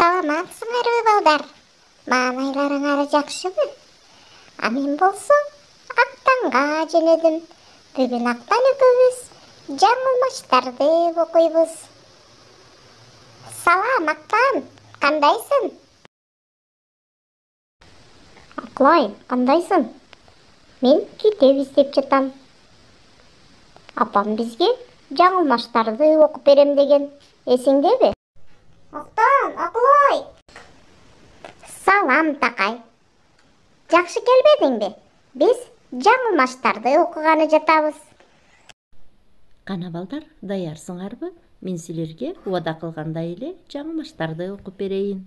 Саламатсыңарбы балдар? Маанайларыңар жакшыбы? А мен болсо Актанга жөнөдүм. Бүгүн Актан экөөбүз жаңылмаштарды окуйбуз. Салам, Актан, кандайсың? Аклай, кандайсың? Мен китеп издеп жатам. Апам бизге жаңылмаштарды окуп берем деген. Эсиңдеби? Актан, Аклай. Салам, такай. Жакшы келбедиңби? Биз жаңылмаштарды окуганы жатабыз. Кана балдар, даярсыңарбы? Мен силерге убада кылгандай эле жаңылмаштарды окуп берейин.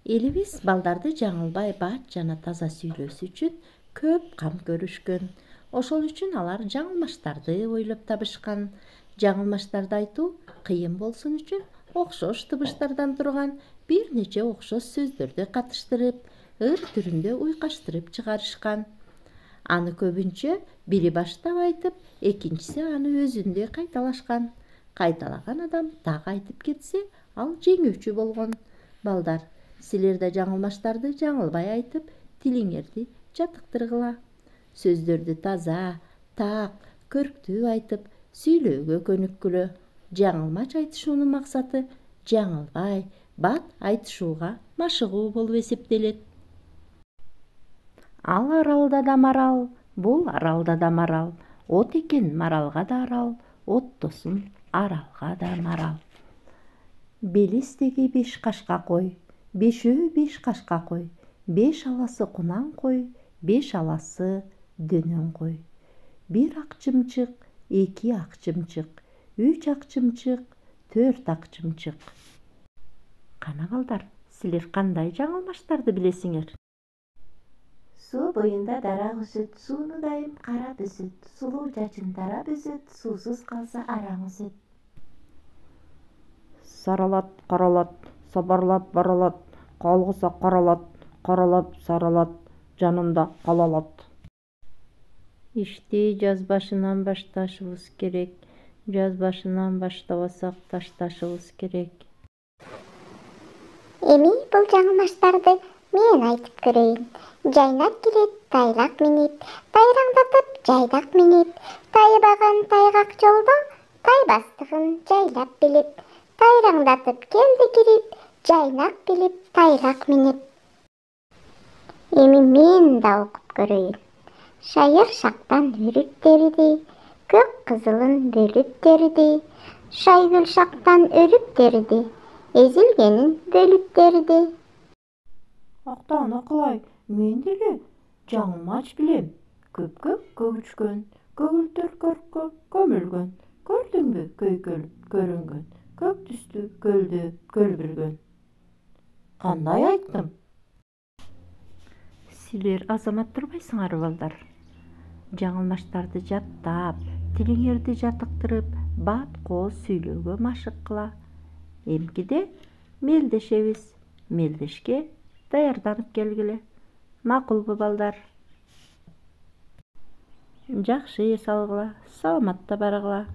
Элибиз балдарды жаңылбай бат жана таза сүйлөсү үчүн көп кам көрүшкөн. Ошол үчүн алар жаңылмаштарды ойлоп табышкан. Жаңылмаштарды айтуу кыйын болсун үчүн окшош тыбыштардан турган бир нече окшош сөздөрдү катыштырып, ыр түрүндө уйкаштырып чыгарышкан. Аны көбүнчө бири баштап айтып, экинчиси аны өзүндөй кайталашкан. Кайталаган адам так айтып кетсе, ал жеңүүчү болгон. Балдар, силер да жаңылмаштарды жаңылбай айтып, тилиңерди жатыктыргыла. Сөздөрдү таза, так, көрктүү айтып, сүйлөөгө көнүккүлө. Жаңылмач айтышуунун максаты жаңылбай, бат айтышууга машыгуу болуп эсептелет. Ал аралда да марал, бул аралда да марал. От экен маралга да арал, оттосун аралга да марал. Белестеги 5 кашка кой, 5 5 кашка кой. 5 аласы кунан кой, 5 аласы дөнөн кой. 1 ак чымчык, 2 ак чымчык, 3 ак чымчык, 4 ак чымчык. Кана балдар, силер кандай жаңылмаштарды билесиңер? Суу боюнда дарак өсөт, сууну дайым карап өсөт. Сулуу жачын тарап өсөт, суусуз калса араң өсөт. Саралат, каралат, сабарлап баралат, калгыса каралат, каралап саралат, жанында калалат. Ишти жаз башынан башташыбыз керек. Жаз башынан баштабасак ташташыбыз керек. Эми бул жаңылмаштарды мен айтып көрөйүн. Жайнап келет тайлак минип, тайраңдатып жайдак минип, тайбаган тайгак жолдо тайбастыгын жайлап билип, тайраңдатып келди кирип, жайнап билип тайгак минип. Эми мен да окуп көрөйүн. Шайыр шактан өрүп териди, көк кызылын бөлүп териди, шайгүл шактан өрүп териди, эзилгенин бөлүп териди. Актан, Аклай, мен деле жаңылмач билем. Көпкө көгүчкөн, көгүлтөр көрккө көмүлгөн. Көрдүңбү көйкөлүп көрүнгөн, көк түстүү көлдө көлбүлгөн. Кандай айттым? Силер азамат турбайсыңарбы балдар? Жаңылмаштарды жаттап, тилиңерди жатыктырып, бат кооз сүйлөөгө машык кыла. Эмкиде мелдешебиз. Мелдешке даярданып келгиле. Макулбу балдар? Жакшы эс алгыла, саламатта баргыла.